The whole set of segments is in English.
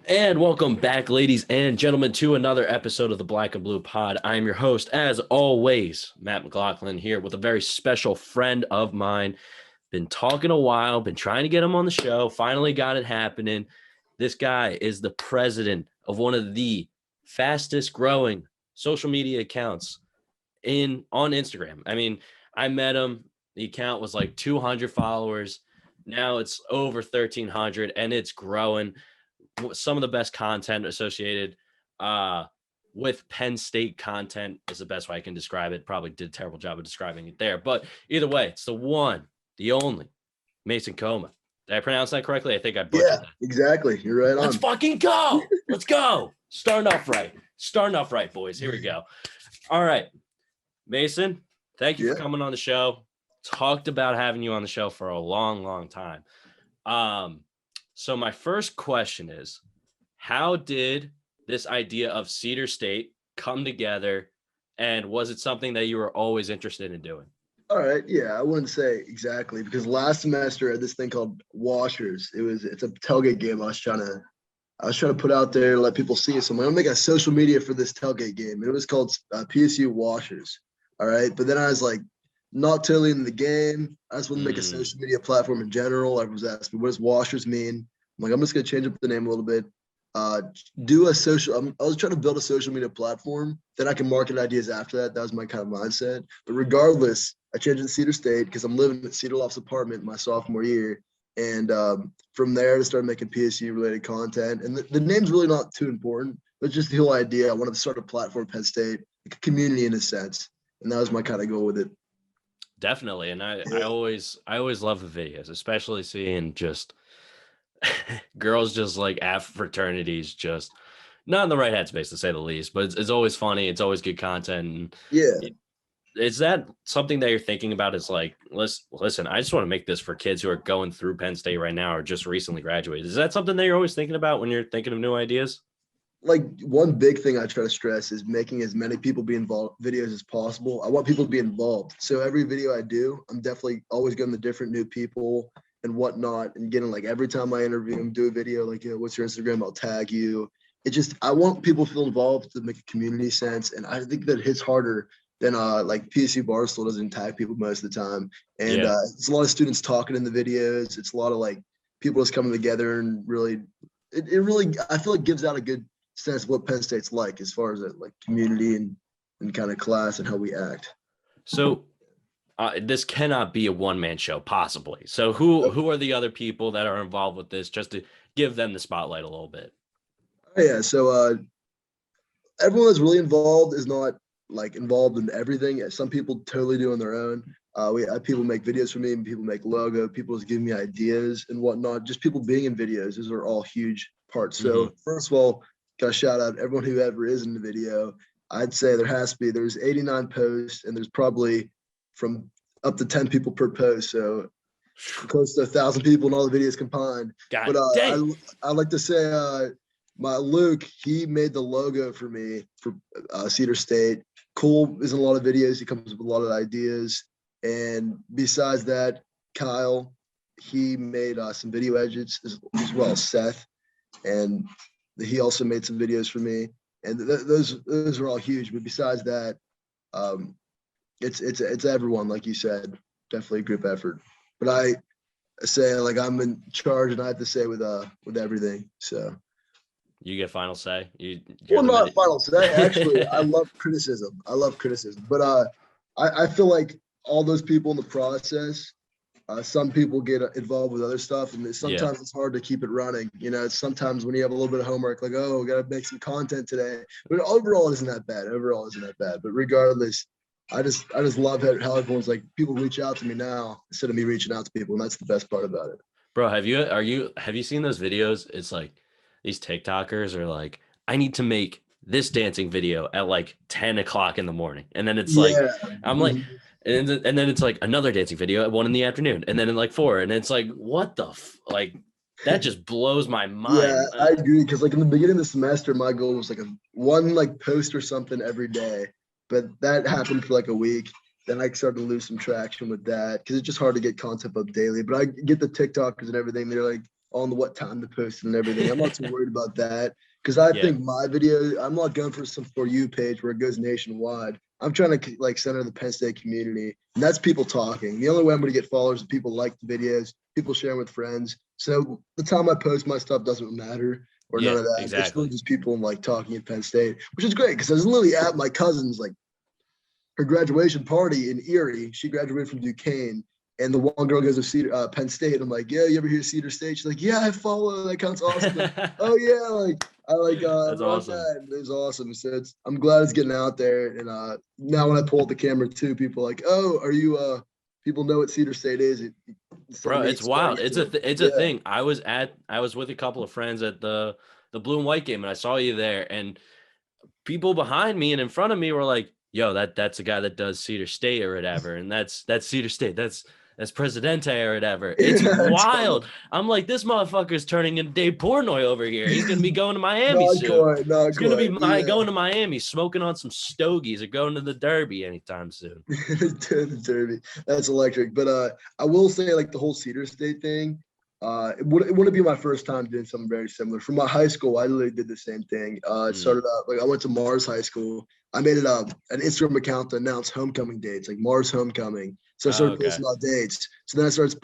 And welcome back, ladies and gentlemen, to another episode of the Black and Blue Pod. I am your host, as always, Matt McLaughlin, here with a very special friend of mine. Been talking a while, been trying to get him on the show, finally got it happening. This guy is the president of one of the fastest growing social media accounts on Instagram. I mean, I met him, the account was like 200 followers. Now it's over 1,300 and it's growing. Some of the best content associated with Penn State content is the best way I can describe it. Probably did a terrible job of describing it there, but either way, it's the one, the only Mason Koma. Did I pronounce that correctly? I think I butchered that. Exactly. You're right on. Let's fucking go. Let's go. Starting off right, boys. Here we go. All right, Mason, thank you for coming on the show. Talked about having you on the show for a long time. So my first question is, how did this idea of Cedar State come together, and was it something that you were always interested in doing? All right. Yeah, I wouldn't say exactly, because last semester I had this thing called Washers. It's a tailgate game I was trying to put out there to let people see it. So I'm going to make a social media for this tailgate game. And it was called PSU Washers. All right. But then I was like, not totally in the game. I just want to make a social media platform in general. Everyone was asking me, what does Washers mean? I'm like, I'm just going to change up the name a little bit. I was trying to build a social media platform, then I can market ideas after that. That was my kind of mindset. But regardless, I changed it to Cedar State because I'm living at Cedar Loft's apartment my sophomore year. And from there, I started making PSU related content. And the name's really not too important, but just the whole idea. I wanted to start a platform, Penn State, like a community in a sense. And that was my kind of goal with it. Definitely. And I always love the videos, especially seeing just girls just like at fraternities, just not in the right headspace to say the least, but it's always funny. It's always good content. Yeah. Is that something that you're thinking about? Is like, listen, I just want to make this for kids who are going through Penn State right now or just recently graduated. Is that something that you're always thinking about when you're thinking of new ideas? Like, one big thing I try to stress is making as many people be involved videos as possible. I want people to be involved. So every video I do, I'm definitely always getting the different new people and whatnot, and getting, like, every time I interview them, do a video like, what's your Instagram? I'll tag you. I want people to feel involved to make a community sense. And I think that hits harder than like PSU Barstool doesn't tag people most of the time. And it's a lot of students talking in the videos. It's a lot of like people just coming together and really, it really, I feel like gives out a good sense of what Penn State's like as far as like community and kind of class and how we act. So this cannot be a one-man show, possibly. So who are the other people that are involved with this, just to give them the spotlight a little bit? Yeah, so everyone that's really involved is not like involved in everything. Some people totally do on their own. We have people make videos for me, and people make logo, people just give me ideas and whatnot. Just people being in videos, those are all huge parts. So first of all, gotta shout out everyone who ever is in the video. I'd say there's 89 posts, and there's probably from up to 10 people per post. So close to 1,000 people in all the videos combined. But I like to say my Luke, he made the logo for me for Cedar State. Cole is in a lot of videos. He comes up with a lot of ideas. And besides that, Kyle, he made some video edits as well as Seth. And he also made some videos for me. And those are all huge. But besides that, it's everyone, like you said, definitely a group effort. But I say, like, I'm in charge and I have to say with everything. So you get final say. Not final say. Actually, I love criticism. But I feel like all those people in the process, some people get involved with other stuff, and sometimes it's hard to keep it running. It's sometimes when you have a little bit of homework, like, oh, we got to make some content today. But overall, it isn't that bad. But regardless, I just love how everyone's like, people reach out to me now instead of me reaching out to people, and that's the best part about it. Bro, have you seen those videos? It's like these TikTokers are like, I need to make this dancing video at like 10 o'clock in the morning. And then it's like, I'm like, and then it's like another dancing video at 1 p.m. and then in like 4. And it's like, what the like, that just blows my mind. Yeah, I agree. Cause like in the beginning of the semester, my goal was like one post or something every day, but that happened for like a week. Then I started to lose some traction with that because it's just hard to get content up daily. But I get the TikTokers and everything. They're like, on what time to post and everything. I'm not too worried about that because I think my video, I'm not going for some For You page where it goes nationwide. I'm trying to like center the Penn State community, and that's people talking. The only way I'm going to get followers is people like the videos, people sharing with friends. So the time I post my stuff doesn't matter or none of that. Exactly. It's really just people like talking at Penn State, which is great because I was literally at my cousin's like her graduation party in Erie. She graduated from Duquesne. And the one girl goes to Cedar, Penn State. I'm like, yeah, you ever hear of Cedar State? She's like, yeah, I follow. That counts awesome. Like, oh yeah, like I like That's awesome. that. It's awesome. So I'm glad it's getting out there. And now when I pull up the camera too, people are like, oh, are you people know what Cedar State is? Bro, it's wild. It's a thing. I was with a couple of friends at the blue and white game, and I saw you there, and people behind me and in front of me were like, yo, that's a guy that does Cedar State or whatever. And that's Cedar State. That's Presidente or whatever. It's wild. I'm like, this motherfucker's turning into Dave Portnoy over here. He's going to be going to Miami soon. He's going to be going to Miami, smoking on some stogies or going to the Derby anytime soon. The Derby. That's electric. But I will say, like, the whole Cedar State thing, it wouldn't be my first time doing something very similar. For my high school, I literally did the same thing. It started out, like, I went to Mars High School. I made it an Instagram account to announce homecoming dates, like Mars homecoming. So I started posting about dates. So then I started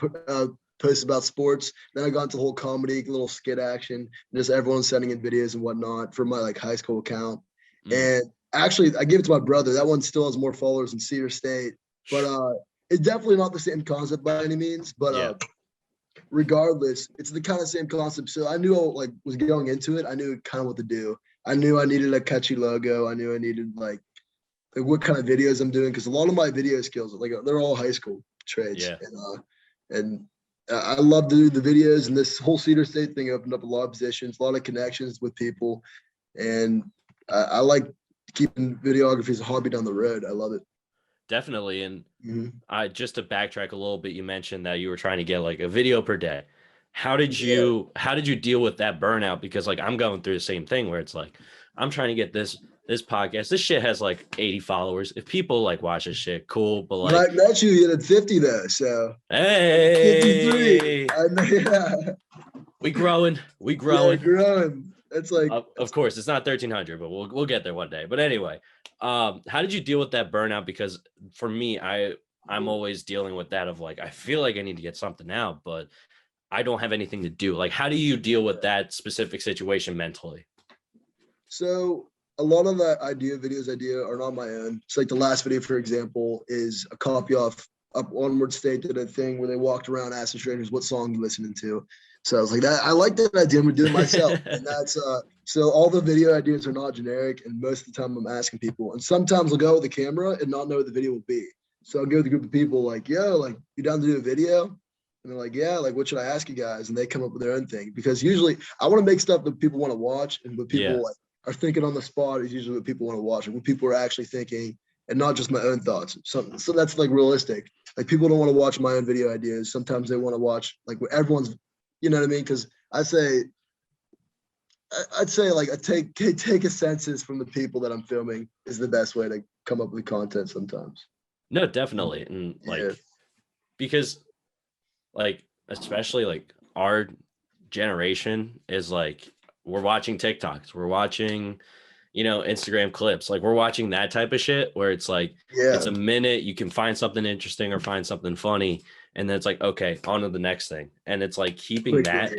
posting about sports. Then I got into the whole comedy, little skit action, just everyone sending in videos and whatnot for my like high school account. And actually, I gave it to my brother. That one still has more followers than Cedar State, but it's definitely not the same concept by any means. But regardless, it's the kind of same concept. So I knew like was going into it. I knew kind of what to do. I knew I needed a catchy logo. I knew I needed like what kind of videos I'm doing because a lot of my video skills, like they're all high school trades. And I love to do the videos. And this whole Cedar State thing opened up a lot of positions, a lot of connections with people, and I like keeping videography as a hobby down the road. I love it. Definitely. And just to backtrack a little bit, you mentioned that you were trying to get like a video per day. How did you deal with that burnout? Because like I'm going through the same thing where it's like I'm trying to get this podcast. This shit has like 80 followers. If people like watch this shit, cool. But like, when I met you hit 50 though. So hey, 53. We growing. Yeah, growing. It's like, of course, it's not 1,300, but we'll get there one day. But anyway, how did you deal with that burnout? Because for me, I'm always dealing with that of like I feel like I need to get something out, but I don't have anything to do. Like, how do you deal with that specific situation mentally? So a lot of the videos are not my own. It's like the last video, for example, is a copy off Up Onward State did a thing where they walked around asking strangers what song you're listening to. So I was like, I like that idea. I'm gonna do it myself. And that's so all the video ideas are not generic, and most of the time I'm asking people. And sometimes I'll go with the camera and not know what the video will be. So I'll go with a group of people like, yo, like you down to do a video? And they're like, yeah, like what should I ask you guys? And they come up with their own thing because usually I want to make stuff that people want to watch, and what people like are thinking on the spot is usually what people want to watch, and what people are actually thinking, and not just my own thoughts. So that's like realistic. Like people don't want to watch my own video ideas. Sometimes they want to watch like what everyone's, you know what I mean? Because I'd say like I take a census from the people that I'm filming is the best way to come up with content sometimes. No, definitely. And like because like especially like our generation is like we're watching TikToks, we're watching Instagram clips, like we're watching that type of shit where it's like it's a minute, you can find something interesting or find something funny, and then it's like okay, on to the next thing. And it's like keeping that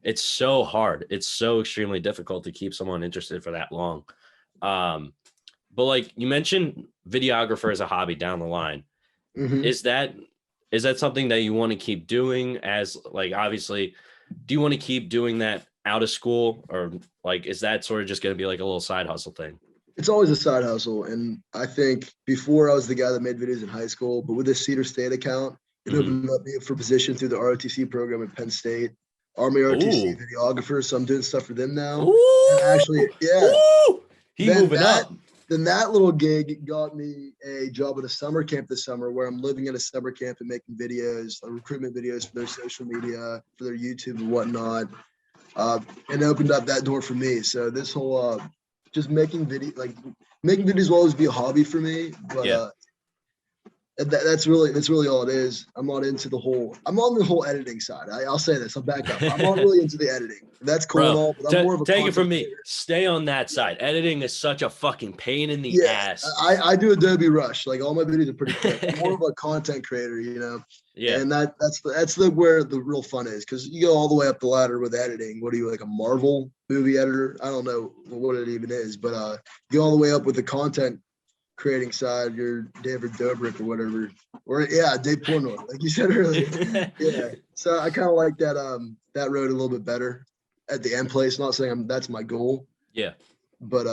it's so hard, it's so extremely difficult to keep someone interested for that long. But like you mentioned videographer as a hobby down the line. Is that something that you want to keep doing as like, obviously, do you want to keep doing that out of school, or like, is that sort of just going to be like a little side hustle thing? It's always a side hustle. And I think before I was the guy that made videos in high school, but with this Cedar State account, it opened up me for position through the ROTC program at Penn State, Army ROTC videographer. So I'm doing stuff for them now. And actually, He moving up. Then that little gig got me a job at a summer camp this summer where I'm living at a summer camp and making videos, recruitment videos for their social media, for their YouTube and whatnot. And opened up that door for me. So this whole just making videos will always be a hobby for me. But That's really all it is. I'm not on the whole editing side. I'll say this. I'll back up. I'm not really into the editing. That's cool and Bro, all, but I'm more of a take it content from me. creator. Stay on that side. Editing is such a fucking pain in the Yeah, ass. I do Adobe Rush. Like all my videos are pretty quick. I'm more of a content creator, Yeah. And that's where the real fun is, because you go all the way up the ladder with editing. What are you, like a Marvel movie editor? I don't know what it even is, but you go all the way up with the content creating side. You're David Dobrik or whatever, or Dave Portnoy, like you said earlier. Yeah. So I kind of like that road a little bit better at the end place. Not saying that's my goal. Yeah. But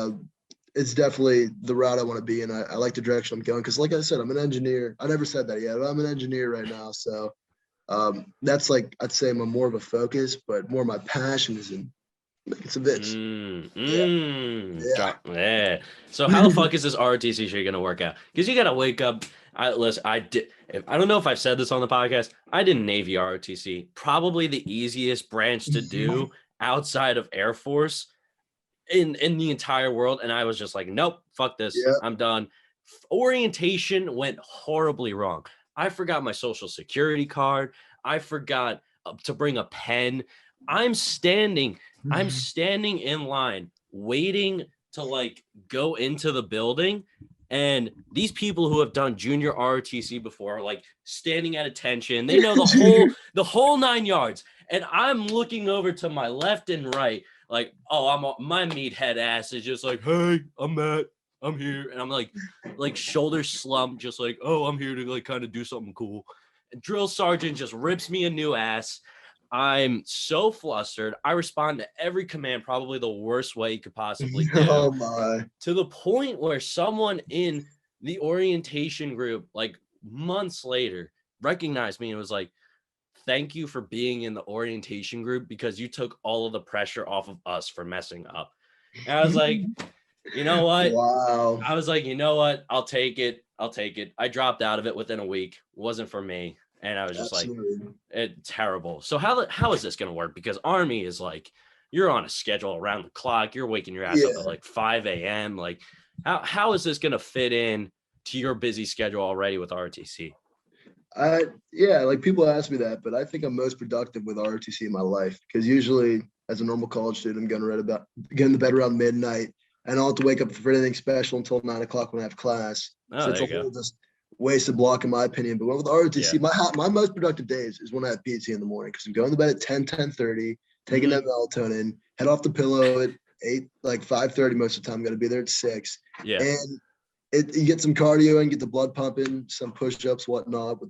it's definitely the route I want to be in. I like the direction I'm going, because like I said, I'm an engineer. I never said that yet, but I'm an engineer right now. So that's like, I'd say I'm more of a focus, but more my passion is in making some bits. Yeah. So how the fuck is this ROTC shit gonna work out? Because you gotta wake up. I don't know if I've said this on the podcast. I did Navy ROTC, probably the easiest branch to do outside of Air Force in the entire world, and I was just like, nope, fuck this. Yeah. I'm done. Orientation went horribly wrong. I forgot my social security card. I forgot to bring a pen. I'm standing in line waiting to like go into the building, and these people who have done junior ROTC before are like standing at attention. They know the whole 9 yards, and I'm looking over to my left and right like, oh, my meathead ass is just like, hey, I'm Matt, I'm here, and I'm like shoulder slump, just like, oh, I'm here to like kind of do something cool. And drill sergeant just rips me a new ass. I'm so flustered. I respond to every command probably the worst way you could possibly do. Oh my. To the point where someone in the orientation group, like months later, recognized me and was like, thank you for being in the orientation group, because you took all of the pressure off of us for messing up. And I was like, you know what? Wow. I was like, you know what? I'll take it. I dropped out of it within a week. It wasn't for me. And I was just Absolutely. like, terrible. So how is this going to work? Because Army is like, you're on a schedule around the clock. You're waking your ass up at like 5 a.m. Like, how is this going to fit in to your busy schedule already with ROTC? Like people ask me that, but I think I'm most productive with ROTC in my life, because usually as a normal college student, I'm getting to bed around midnight, and I don't have to wake up for anything special until 9 o'clock when I have class. Oh, So it's there you a whole go. just wasted block in my opinion. But with ROTC, my most productive days is when I have PT in the morning, because I'm going to bed at 10:30, taking that melatonin, head off the pillow at 8, like 5:30 most of the time. I'm going to be there at 6. Yeah. And you get some cardio and get the blood pumping, some push-ups, whatnot, with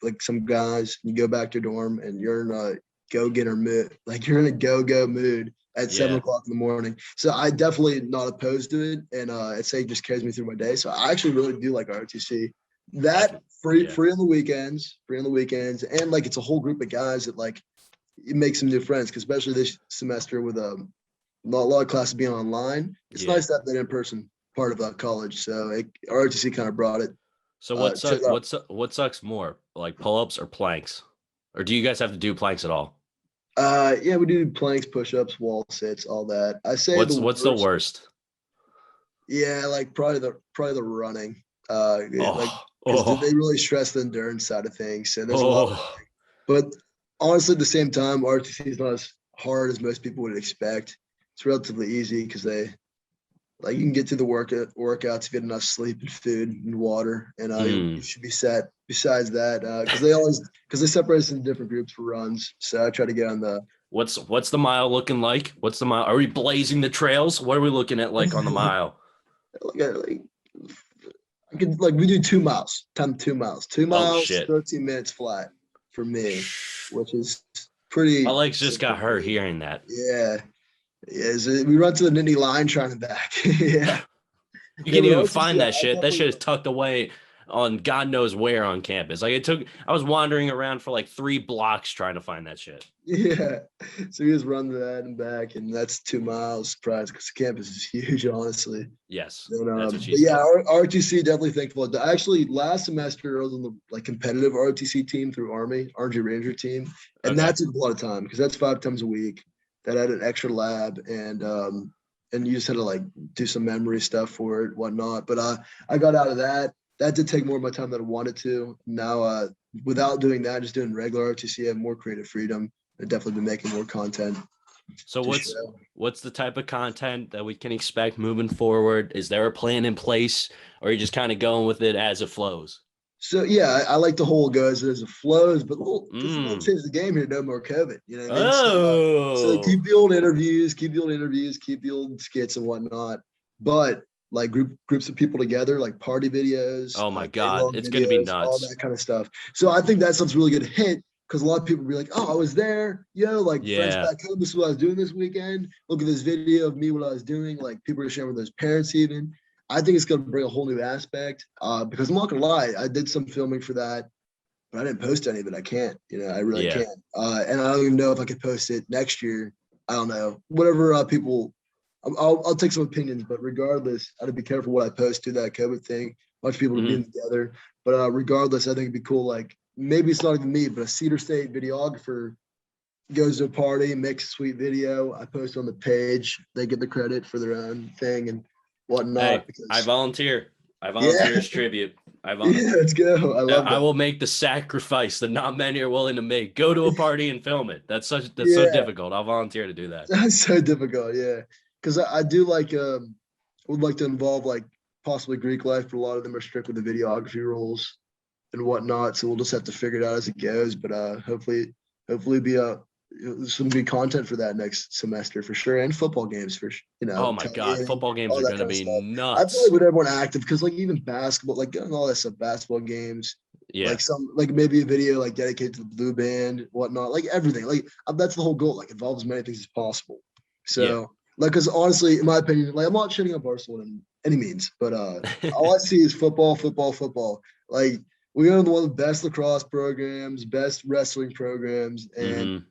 like some guys. You go back to your dorm and you're in a go-getter mood. Like you're in a go mood at 7 o'clock in the morning. So I definitely not opposed to it. And I'd say it just carries me through my day. So I actually really do like ROTC. That free on the weekends, and like it's a whole group of guys that like you make some new friends, because especially this semester with not a lot of classes being online, it's nice to have that in person part of college. So ROTC kind of brought it. So what sucks more, like pull-ups or planks? Or do you guys have to do planks at all? We do planks, push-ups, wall sits, all that. I say what's the worst? Yeah, like probably the running. They really stress the endurance side of things. So there's a lot of, but honestly, at the same time, ROTC is not as hard as most people would expect. It's relatively easy because you can get through the workouts, get enough sleep and food and water, and you should be set. Besides that, because they separate us into different groups for runs, so I try to get on the. What's the mile looking like? What's the mile? Are we blazing the trails? What are we looking at like on the mile? We do 2 miles, 2 miles, 13 minutes flat for me, which is pretty. My legs just got hurt hearing that. Yeah. We run to the Nittany line trying to back. Yeah. You can't even find that shit. That shit is tucked away on God knows where on campus. Like I was wandering around for like 3 blocks trying to find that shit. Yeah. So we just run to that and back, and that's 2 miles, surprise, because the campus is huge, honestly. Yes. And, that's what she said. ROTC, definitely thankful. Actually, last semester I was on the competitive ROTC team through Army Ranger team, and that took a lot of time because that's 5 times a week. That had an extra lab, and you just had to do some memory stuff for it, whatnot. But I got out of that. that did take more of my time than I wanted to. Now, without doing that, just doing regular ROTC, I have more creative freedom. I've definitely been making more content. So what's the type of content that we can expect moving forward? Is there a plan in place, or are you just kind of going with it as it flows? So yeah, I like the whole goes as it flows, but just a little change the game here. No more COVID, you know what I mean? So keep the old interviews, keep the old skits and whatnot. But like groups of people together, like party videos. Oh my God, it's gonna be nuts. All that kind of stuff. So I think that stuff's really good to hit because a lot of people be like, "Oh, I was there, like friends back home. This is what I was doing this weekend. Look at this video of me what I was doing." Like people are sharing with those parents even. I think it's going to bring a whole new aspect because I'm not going to lie. I did some filming for that, but I didn't post any of it. I can't, I really can't. And I don't even know if I could post it next year. I don't know. Whatever people, I'll take some opinions, but regardless, I have to be careful what I post to that COVID thing. A bunch of people are being together, but regardless, I think it'd be cool. Like maybe it's not even me, but a Cedar State videographer goes to a party, makes a sweet video. I post on the page. They get the credit for their own thing and whatnot. Hey, I volunteer. I volunteer as tribute. Yeah, let's go. I love that. I will make the sacrifice that not many are willing to make. Go to a party and film it. That's so difficult. I'll volunteer to do that. That's so difficult, yeah. Because I do like would like to involve like possibly Greek life, but a lot of them are strict with the videography rules and whatnot. So we'll just have to figure it out as it goes. But hopefully be some good content for that next semester for sure, and football games for Oh my God, football games are going to be nuts. I feel like with everyone active because like even basketball, like all that stuff, basketball games, like maybe a video like dedicated to the blue band, whatnot, like everything. Like that's the whole goal. Like involve as many things as possible. So like, because honestly, in my opinion, like I'm not shitting on Barcelona in any means, but all I see is football. Like we are one of the best lacrosse programs, best wrestling programs, and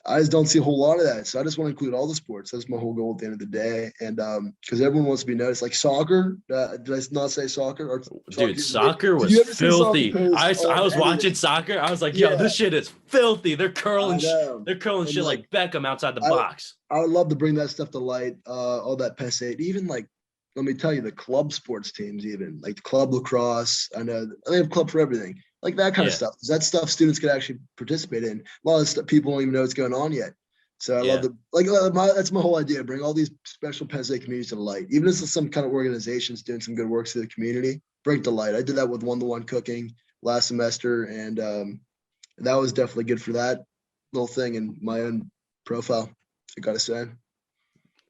I just don't see a whole lot of that. So I just want to include all the sports. That's my whole goal at the end of the day. And because everyone wants to be noticed, like soccer. Did I not say soccer? Or dude, soccer was filthy. I was watching soccer. I was like, yo, this shit is filthy. They're curling shit like Beckham outside the box. I would love to bring that stuff to light, all that passe. Even like, let me tell you, the club sports teams, even like the club lacrosse. I know they have club for everything. Like that kind of stuff. That stuff students could actually participate in. A lot of stuff people don't even know what's going on yet. So I love that's my whole idea. Bring all these special Penn State communities to the light. Even if it's some kind of organizations doing some good work to the community, bring it to light. I did that with one-to-one cooking last semester, and that was definitely good for that little thing in my own profile. I gotta say.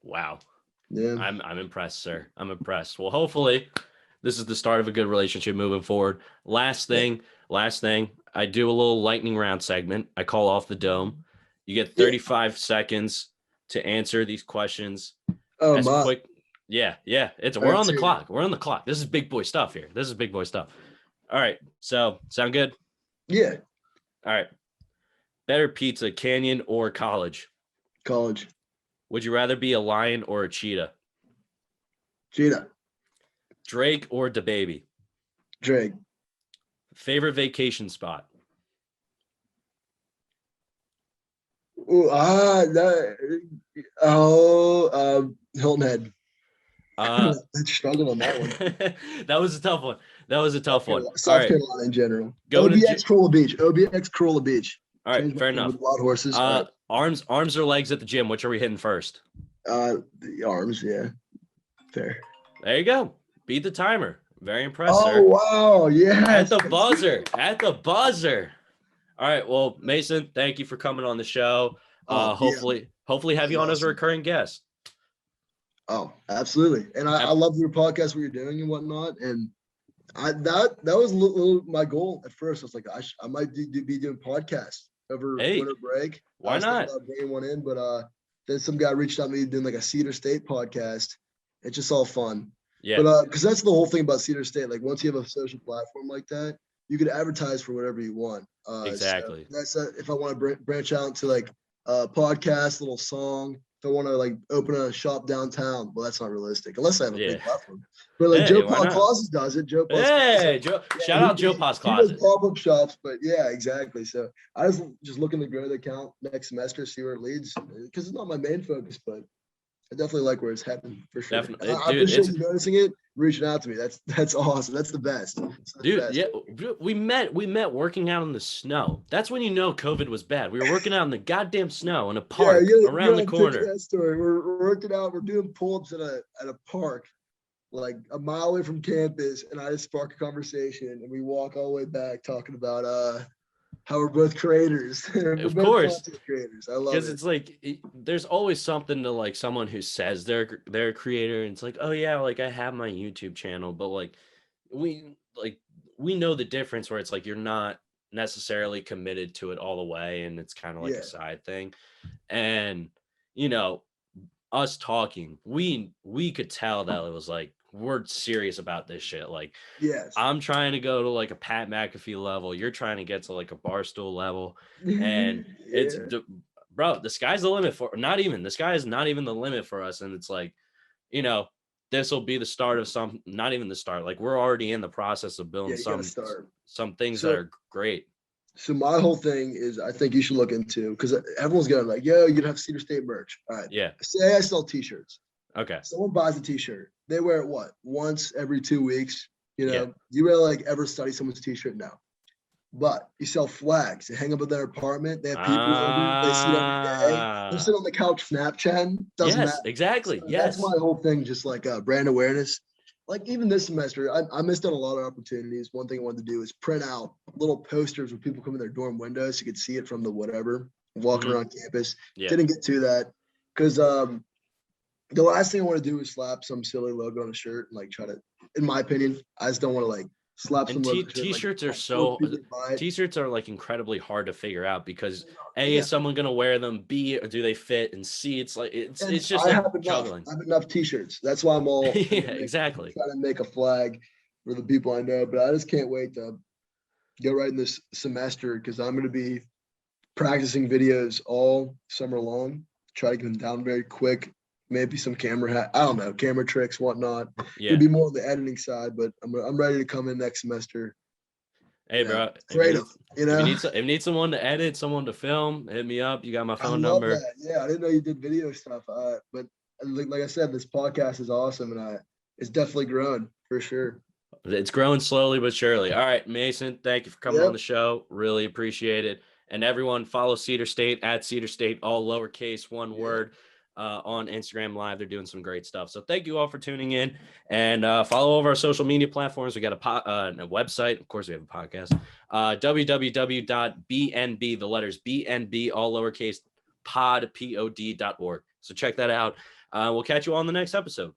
Wow. Yeah. I'm impressed, sir. I'm impressed. Well, hopefully this is the start of a good relationship moving forward. Last thing, I do a little lightning round segment. I call off the dome. You get 35 seconds to answer these questions. Oh, my. Quick. Yeah. We're on the clock. We're on the clock. This is big boy stuff here. All right. So sound good? Yeah. All right. Better pizza, Canyon or College? College. Would you rather be a lion or a cheetah? Cheetah. Drake or DaBaby? Drake. Favorite vacation spot? Hilton Head. I struggled on that one. That was a tough one. South Carolina in general. OBX Corolla Beach. All right, fair enough. Wild horses. Arms or legs at the gym? Which are we hitting first? The arms, yeah. Fair. There you go. Beat the timer. Very impressed, sir. Wow, yeah. At the buzzer. All right, well, Mason, thank you for coming on the show. Hopefully have you on as a recurring guest. Oh, absolutely. And I love your podcast, what you're doing and whatnot. And that was a little my goal at first. I was like, I might be doing podcasts over winter break. Why not? About bringing one in, but then some guy reached out to me doing like a Cedar State podcast. It's just all fun. Yeah. But because that's the whole thing about Cedar State. Like once you have a social platform like that, you can advertise for whatever you want. Exactly. So that's if I want to branch out to like a podcast, little song. If I want to like open a shop downtown, well, that's not realistic unless I have a big platform. But like Joe Pa's Closet does it. Shout out Joe Pa's Closet. Pop-up shops, but yeah, exactly. So I was just looking to grow the account next semester, see where it leads, because it's not my main focus, but I definitely like where it's heading for sure. Definitely, I dude. appreciate you noticing it, reaching out to me. That's awesome. That's the best. That's the Dude, best. yeah, we met working out in the snow. That's when you know COVID was bad. We were working out in the goddamn snow in a Yeah, park you around the gotta take corner. that story. We're working out. We're doing pull-ups at a park, like a mile away from campus, and I just spark a conversation, and we walk all the way back talking about how we're both creators. We're Of both course, content creators. I love because it. it's like there's always something to like someone who says they're a creator, and it's like, oh yeah, like I have my YouTube channel, but we like we know the difference where it's like you're not necessarily committed to it all the way, and it's kind of like a Yeah. side thing. And you know, us talking, we could tell that it was like we're serious about this shit. Like Yes. I'm trying to go to like a Pat McAfee level. You're trying to get to like a Barstool level, and it's Yeah. bro, the sky's the limit for not even the sky is not even the limit for us. And it's like, you know, this will be the start of some, not even the start. Like we're already in the process of Yeah. building You gotta start. some things that So are great. so my whole thing is I think you should look into because everyone's going like, yo, you can have Cedar State merch. All right. Yeah. Say I sell t-shirts. Okay. Someone buys a t-shirt. They wear it what? Once every 2 weeks. You know, Yeah. you really like ever study someone's t-shirt? No. But you sell flags. They hang up at their apartment. They have people over. They see it every day. They're Ah. sitting on the couch Snapchatting. Doesn't Yes, matter. So exactly. that's Yes. my whole thing, just like brand awareness. Like even this semester, I missed out on a lot of opportunities. One thing I wanted to do is print out little posters where people come in their dorm windows so you could see it from the whatever, walking Mhm. around campus. Yeah. Didn't get to that because the last thing I want to do is slap some silly logo on a shirt and like try to, in my opinion, I just don't want to like slap And some logo on a shirt, like t-shirts are force so people to buy it. t-shirts are like incredibly hard to figure out because A, Yeah. is someone gonna wear them? B, do they fit? And C, it's like And it's just I a have enough. juggling. I have enough t-shirts. That's why I'm all in Yeah, the mix, exactly. trying to make a flag for the people I know. But I just can't wait to go right in this semester because I'm going to be practicing videos all summer long. Try to get them down very quick. Maybe some I don't know, camera tricks, whatnot. Yeah. It'll be more on the editing side, but I'm ready to come in next semester. Hey, bro, Creative, you if know. you need someone to edit, someone to film, hit me up. You got my I phone love number. that. Yeah, I didn't know you did video stuff. But like I said, this podcast is awesome, and it's definitely growing for sure. It's growing slowly but surely. All right, Mason, thank you for coming on Yep. the show. Really appreciate it. And everyone, follow Cedar State at Cedar State, all lowercase, one word, on Instagram Live. They're doing some great stuff. So thank you all for tuning in, and follow all of our social media platforms. We got a website. Of course, we have a podcast. www.bnb, the letters BNB, all lowercase, pod.org. So check that out. We'll catch you on the next episode.